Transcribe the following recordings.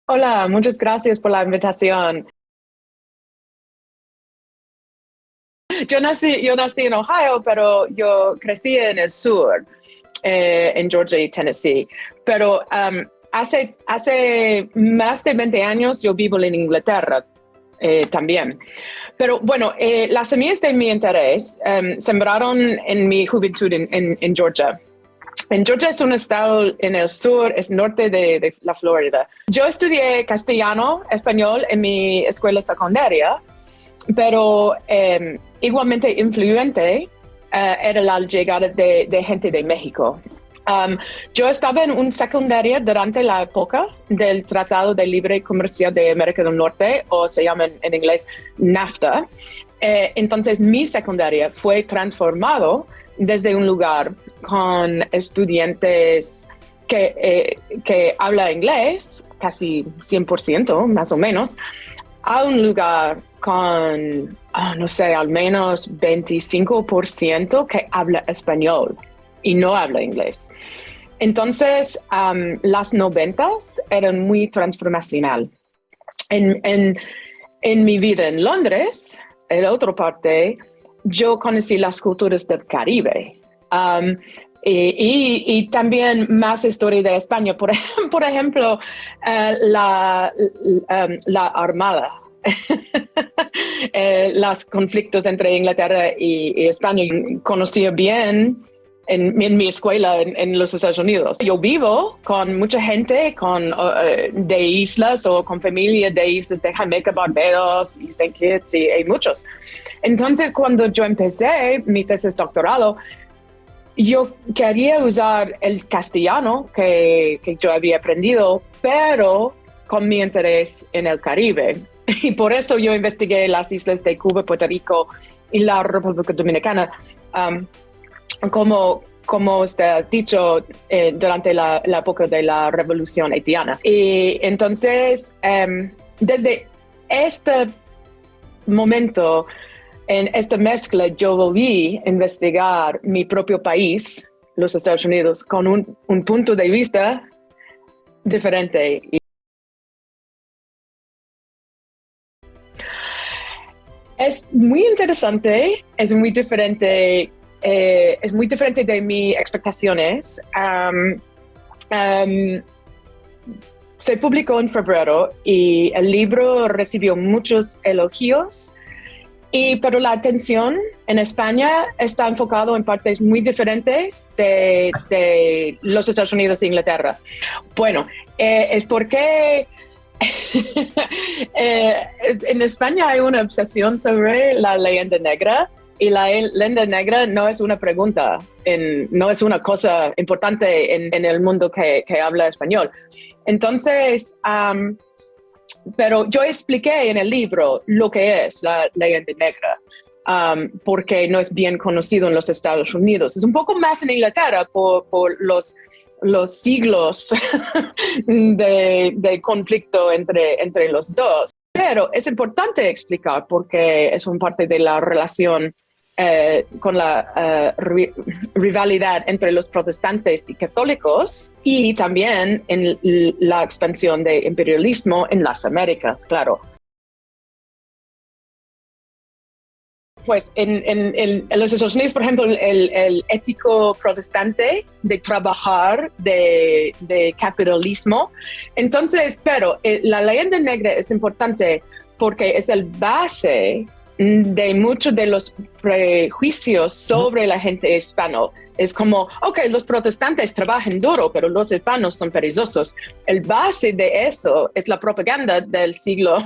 Hola, muchas gracias por la invitación. Yo nací en Ohio, pero yo crecí en el sur, en Georgia y Tennessee. Pero hace más de 20 años yo vivo en Inglaterra también. Pero bueno, las semillas de mi interés sembraron en mi juventud en Georgia. En Georgia es un estado en el sur, es norte de la Florida. Yo estudié castellano, español en mi escuela secundaria, pero igualmente influyente era la llegada de gente de México. Yo estaba en un secundaria durante la época del Tratado de Libre Comercio de América del Norte, o se llama en inglés NAFTA. Entonces mi secundaria fue transformado desde un lugar con estudiantes que habla inglés, casi 100%, más o menos, a un lugar con, no sé, al menos 25% que habla español y no habla inglés. Entonces, las noventas eran muy transformacional. En, en, en mi vida en Londres, en la otra parte, yo conocí las culturas del Caribe. Y también más historia de España. Por ejemplo, la Armada. Los conflictos entre Inglaterra y España. Conocía bien en mi escuela en los Estados Unidos. Yo vivo con mucha gente de islas o con familia de islas de Jamaica, Barbados y Saint Kitts y hay muchos. Entonces, cuando yo empecé mi tesis doctorado, yo quería usar el castellano que yo había aprendido, pero con mi interés en el Caribe. Y por eso yo investigué las islas de Cuba, Puerto Rico y la República Dominicana. Como usted ha dicho, durante la época de la Revolución Haitiana. Y entonces, desde este momento, en esta mezcla, yo volví a investigar mi propio país, los Estados Unidos, con un punto de vista diferente. Es muy interesante, es muy diferente de mis expectaciones. Se publicó en febrero y el libro recibió muchos elogios, pero la atención en España está enfocado en partes muy diferentes de los Estados Unidos e Inglaterra. Bueno, es porque en España hay una obsesión sobre la leyenda negra y la leyenda negra no es una pregunta, no es una cosa importante en el mundo que habla español. Entonces, pero yo expliqué en el libro lo que es la leyenda negra. Porque no es bien conocido en los Estados Unidos. Es un poco más en Inglaterra por los siglos de conflicto entre los dos. Pero es importante explicar porque es una parte de la relación con la rivalidad entre los protestantes y católicos y también en la expansión del imperialismo en las Américas, claro. Pues en los Estados Unidos, por ejemplo, el ético protestante de trabajar, de capitalismo. Entonces, pero la leyenda negra es importante porque es el base de muchos de los prejuicios sobre la gente hispana. Es como, ok, los protestantes trabajan duro, pero los hispanos son perezosos. El base de eso es la propaganda del siglo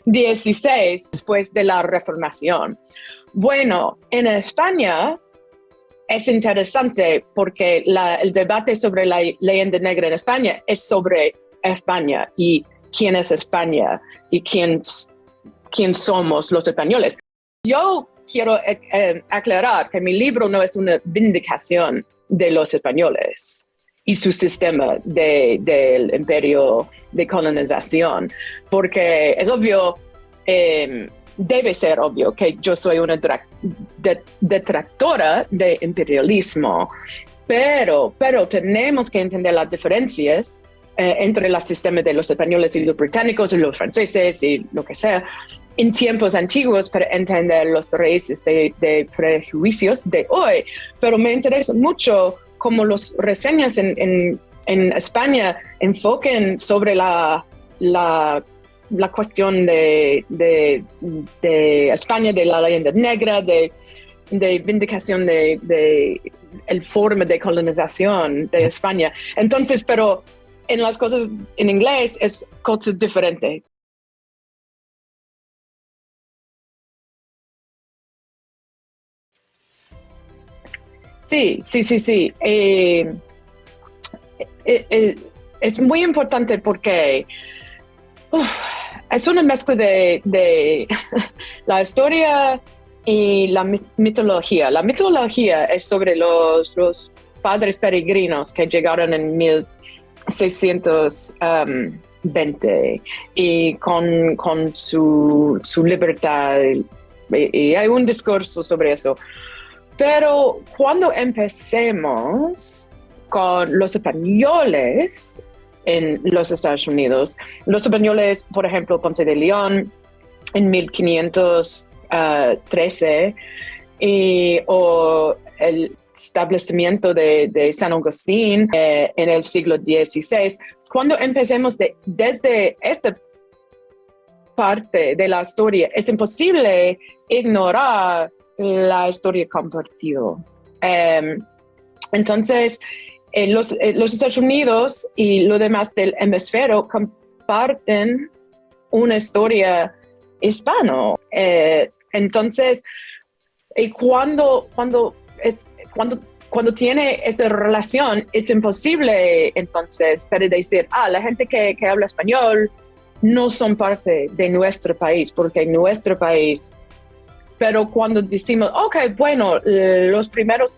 XVI, después de la Reformación. Bueno, en España es interesante porque el debate sobre la leyenda negra en España es sobre España y quién es España y quién somos los españoles. Yo quiero aclarar que mi libro no es una vindicación de los españoles y su sistema del imperio de colonización, porque es obvio, debe ser obvio que yo soy una detractora de imperialismo, pero tenemos que entender las diferencias entre los sistemas de los españoles y los británicos y los franceses y lo que sea, en tiempos antiguos para entender los raíces de prejuicios de hoy. Pero me interesa mucho cómo las reseñas en España enfoquen sobre la cuestión de España, de la leyenda negra, de vindicación de el forma de colonización de España. Entonces, pero en las cosas en inglés es cosas diferentes. Sí. Es muy importante porque es una mezcla de la historia y la mitología. La mitología es sobre los padres peregrinos que llegaron en 1620 y con su libertad. Y hay un discurso sobre eso. Pero cuando empecemos con los españoles en los Estados Unidos, los españoles, por ejemplo, Ponce de León en 1513, o el establecimiento de San Agustín en el siglo XVI, cuando empecemos desde esta parte de la historia, es imposible ignorar la historia compartida. Entonces, los Estados Unidos y lo demás del hemisferio comparten una historia hispana. Entonces, cuando tiene esta relación, es imposible entonces para decir, la gente que habla español no son parte de nuestro país, porque nuestro país. Pero cuando decimos, bueno, los primeros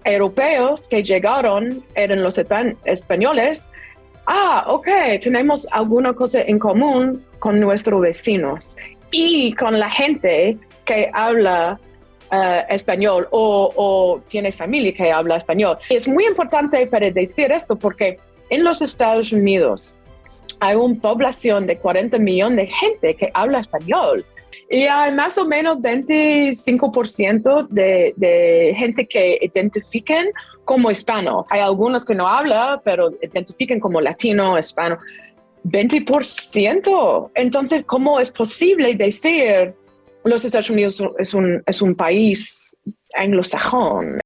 europeos que llegaron eran los españoles, tenemos alguna cosa en común con nuestros vecinos y con la gente que habla español o tiene familia que habla español. Y es muy importante para decir esto porque en los Estados Unidos hay una población de 40 millones de gente que habla español. Y hay más o menos 25% de gente que identifiquen como hispano. Hay algunos que no hablan, pero identifican como latino, hispano. 20%. Entonces, ¿cómo es posible decir los Estados Unidos es un país anglosajón?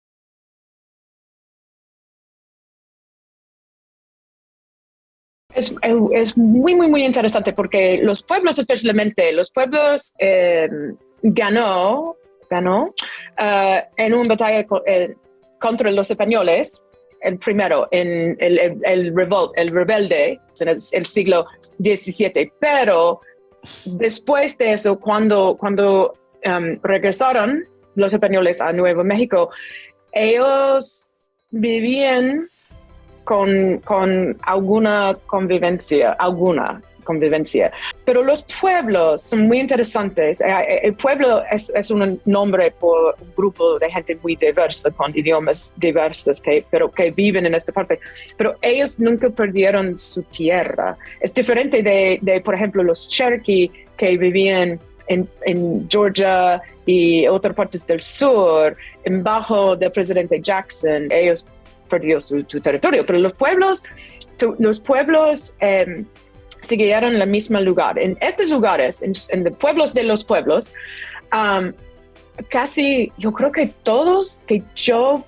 Es muy, muy, muy interesante porque los pueblos, especialmente los pueblos, ganó en una batalla contra los españoles, el primero, en el rebelde, en el siglo XVII. Pero después de eso, cuando regresaron los españoles a Nuevo México, ellos vivían con alguna convivencia. Pero los pueblos son muy interesantes. El pueblo es un nombre por un grupo de gente muy diversa, con idiomas diversos, pero que viven en esta parte. Pero ellos nunca perdieron su tierra. Es diferente de por ejemplo, los Cherokee que vivían en Georgia y otras partes del sur, bajo del presidente Jackson. Ellos perdió su territorio, pero los pueblos siguieron el mismo lugar. En estos lugares, en los pueblos de los pueblos, casi, yo creo que todos que yo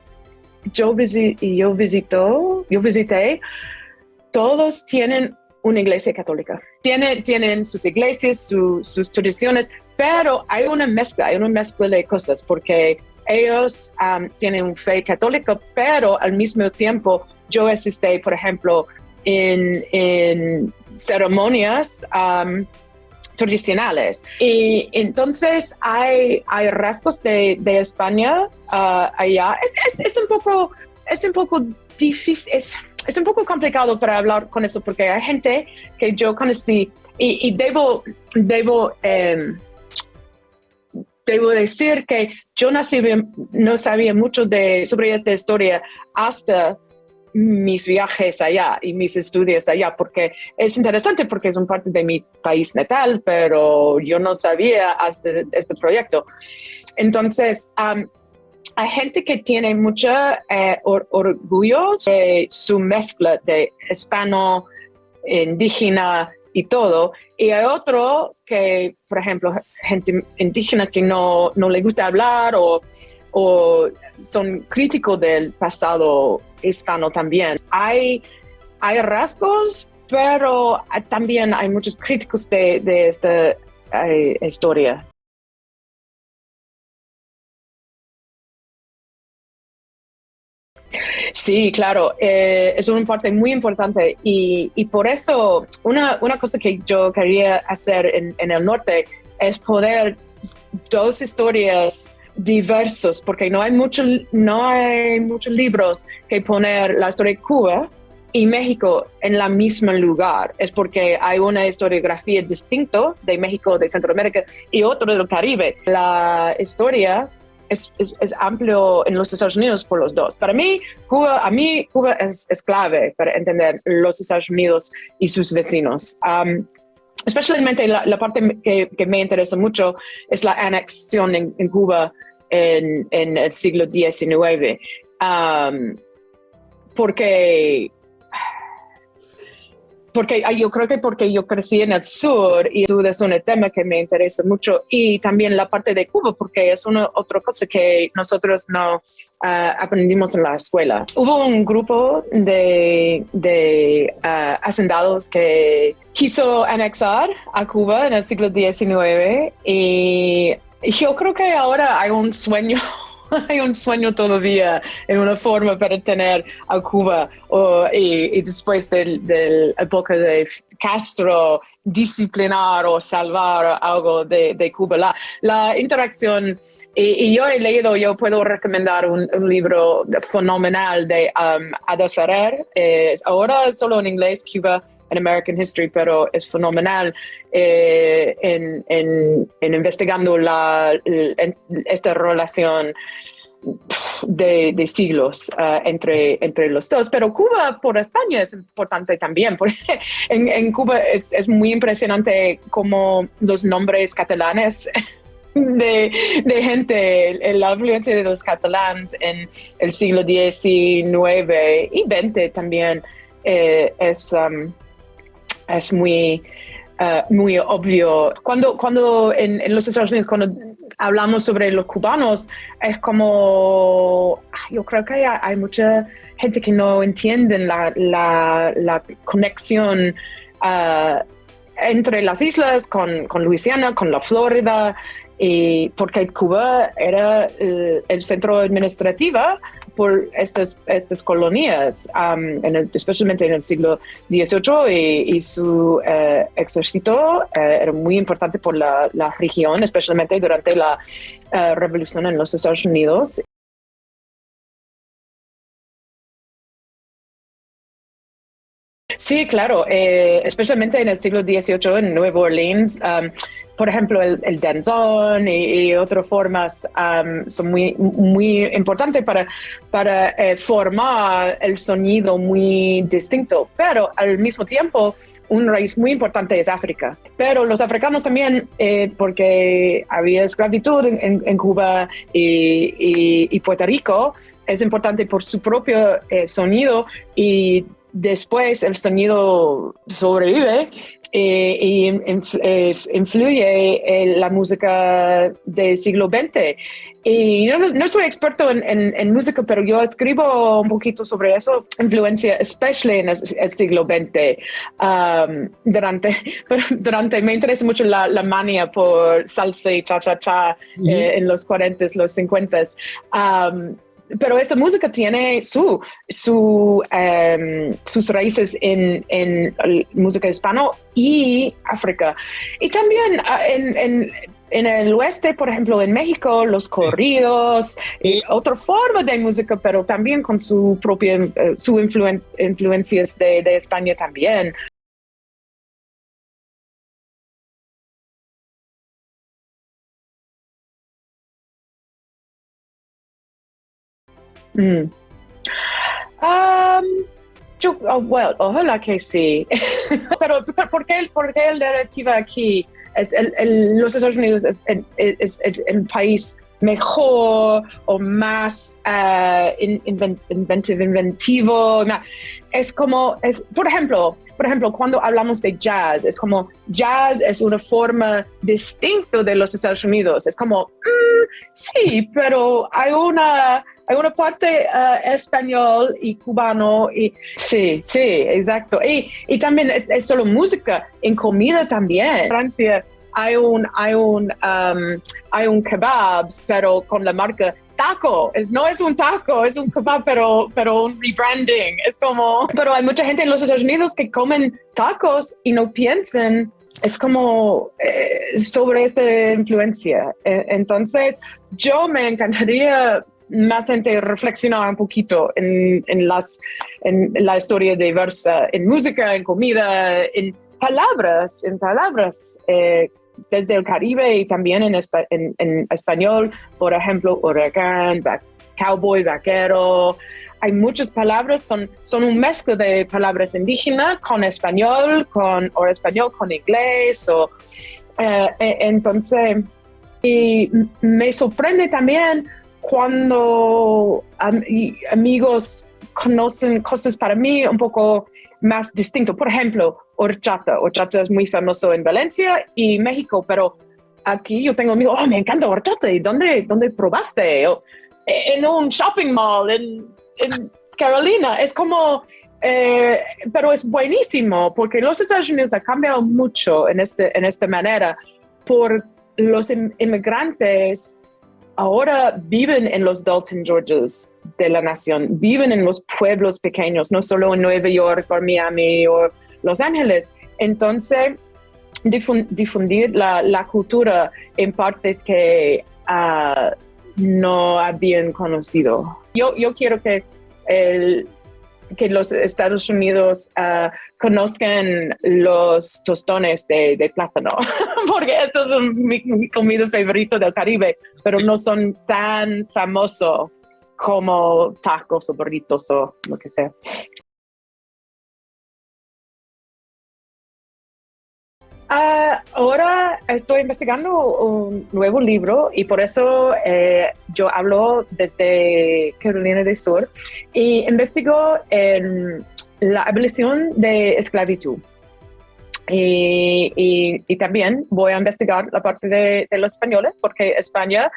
visité, todos tienen una iglesia católica. Tienen sus iglesias, sus tradiciones, pero hay una mezcla de cosas, porque ellos tienen una fe católica, pero al mismo tiempo yo asistí, por ejemplo, en ceremonias tradicionales. Y entonces hay rasgos de España allá. Es un poco difícil, es un poco complicado para hablar con eso, porque hay gente que yo conocí y debo decir que yo no sabía mucho sobre esta historia hasta mis viajes allá y mis estudios allá, porque es interesante porque es un parte de mi país natal, pero yo no sabía hasta este proyecto. Entonces, hay gente que tiene mucho orgullo de su mezcla de hispano, indígena y todo. Y hay otro que, por ejemplo, gente indígena que no le gusta hablar o son críticos del pasado hispano también. Hay rasgos, pero también hay muchos críticos de esta historia. Sí, claro, es una parte muy importante y por eso una cosa que yo quería hacer en el norte es poder dos historias diversas, porque no hay muchos libros que poner la historia de Cuba y México en la misma lugar. Es porque hay una historiografía distinta de México, de Centroamérica y otra del Caribe. La historia es amplio en los Estados Unidos por los dos. Para mí, Cuba es clave para entender los Estados Unidos y sus vecinos. Especialmente la parte que me interesa mucho es la anexión en Cuba en el siglo XIX. Porque yo creo que porque yo crecí en el sur y el sur es un tema que me interesa mucho y también la parte de Cuba porque es otra cosa que nosotros no aprendimos en la escuela. Hubo un grupo de hacendados que quiso anexar a Cuba en el siglo XIX y yo creo que ahora hay un sueño. Hay un sueño todavía en una forma para tener a Cuba y después de la época de Castro disciplinar o salvar algo de Cuba. La interacción, y yo he leído, yo puedo recomendar un libro fenomenal de Ada Ferrer, ahora solo en inglés, Cuba en American History, pero es fenomenal en investigando esta relación de siglos entre los dos. Pero Cuba por España es importante también. Porque en Cuba es muy impresionante cómo los nombres catalanes de gente, la influencia de los catalanes en el siglo XIX y XX también es muy obvio. Cuando en los Estados Unidos, cuando hablamos sobre los cubanos, es como, yo creo que hay mucha gente que no entiende la conexión entre las islas, con Luisiana, con la Florida, porque Cuba era el centro administrativo por estas colonias, especialmente en el siglo XVIII, y su ejército era muy importante por la región, especialmente durante la revolución en los Estados Unidos. Sí, claro, especialmente en el siglo XVIII en Nueva Orleans, por ejemplo, el danzón y otras formas son muy importantes para formar el sonido muy distinto, pero al mismo tiempo un raíz muy importante es África. Pero los africanos también, porque había esclavitud en Cuba y Puerto Rico, es importante por su propio sonido y después el sonido sobrevive y influye en la música del siglo XX. Y yo no soy experto en música, pero yo escribo un poquito sobre eso, influencia, especialmente en el siglo XX. Me interesa mucho la manía por salsa y cha-cha-cha en los 40s, los 50s. Pero esta música tiene sus raíces en música hispano y África. Y también en el oeste, por ejemplo, en México, los corridos, otra forma de música, pero también con su propia, influencias de España también. Mm. Um, well, ojalá que sí. pero ¿por qué el directiva aquí? Los Estados Unidos es el país mejor o más inventivo. Es como, por ejemplo, cuando hablamos de jazz, es como jazz es una forma distinta de los Estados Unidos. Es como, sí, pero hay una parte español y cubano. Sí, exacto. Y también es solo música, en comida también. En Francia hay un kebab, pero con la marca taco. No es un taco, es un kebab, pero un rebranding. Es como, pero hay mucha gente en los Estados Unidos que comen tacos y no piensan. Es como sobre esta influencia. Entonces, yo me encantaría más gente reflexionar un poquito en la historia diversa, en música, en comida, en palabras, desde el Caribe y también en español, por ejemplo, huracán, cowboy, vaquero. Hay muchas palabras, son un mezcla de palabras indígenas con español, o español con inglés. Entonces, y me sorprende también cuando amigos conocen cosas para mí un poco más distintas. Por ejemplo, horchata. Horchata es muy famoso en Valencia y México, pero aquí yo tengo amigos, me encanta horchata. ¿Y dónde probaste? En un shopping mall en Carolina. Es como, pero es buenísimo porque los Estados Unidos han cambiado mucho en esta manera por los inmigrantes. Ahora viven en los Dalton, Georgias de la nación, viven en los pueblos pequeños, no solo en Nueva York o Miami o Los Ángeles. Entonces, difundir la cultura en partes que no habían conocido. Yo quiero que los Estados Unidos conozcan los tostones de plátano, porque estos son mi comida favorita del Caribe, pero no son tan famosos como tacos o burritos o lo que sea. Ahora estoy investigando un nuevo libro y por eso yo hablo desde Carolina del Sur y investigo la abolición de esclavitud. Y también voy a investigar la parte de los españoles porque España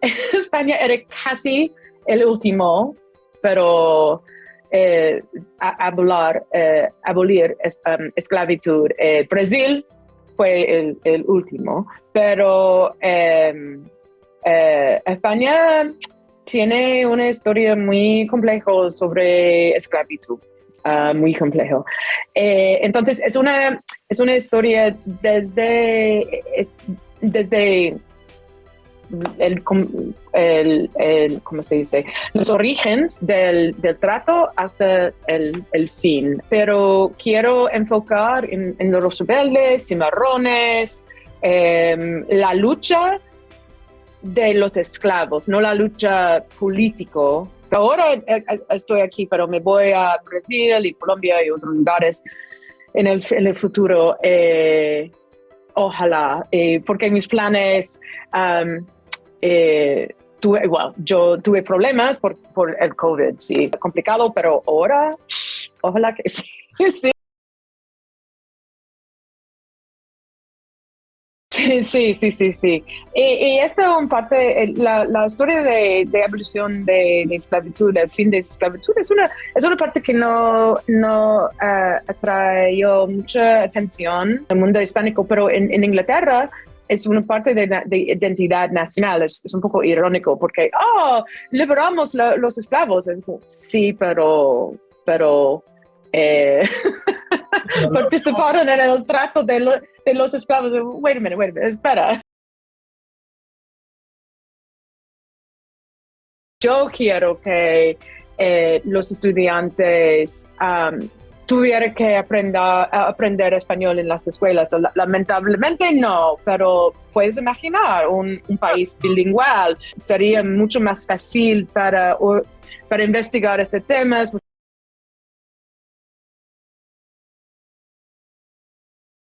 era casi el último, pero abolir esclavitud. Brasil fue el último, pero España tiene una historia muy compleja sobre esclavitud, muy complejo. Entonces es una historia desde ¿cómo se dice? Los orígenes del trato hasta el fin. Pero quiero enfocar en los rebeldes, cimarrones, la lucha de los esclavos, no la lucha político. Ahora estoy aquí, pero me voy a Brasil y Colombia y otros lugares en el futuro. Ojalá, porque mis planes... yo tuve problemas por el COVID, sí, complicado, pero ahora, ojalá que sí. Sí. Y esta es un parte, la historia de abolición de esclavitud, el fin de esclavitud, es una parte que no atrajo mucha atención en el mundo hispánico, pero en Inglaterra es una parte de identidad nacional. Es un poco irónico porque, liberamos los esclavos. Sí, pero participaron en el trato de los esclavos. Wait a minute, espera. Yo quiero que los estudiantes tuviera que aprender español en las escuelas. Lamentablemente no, pero puedes imaginar un país bilingüe. Sería mucho más fácil para investigar este tema,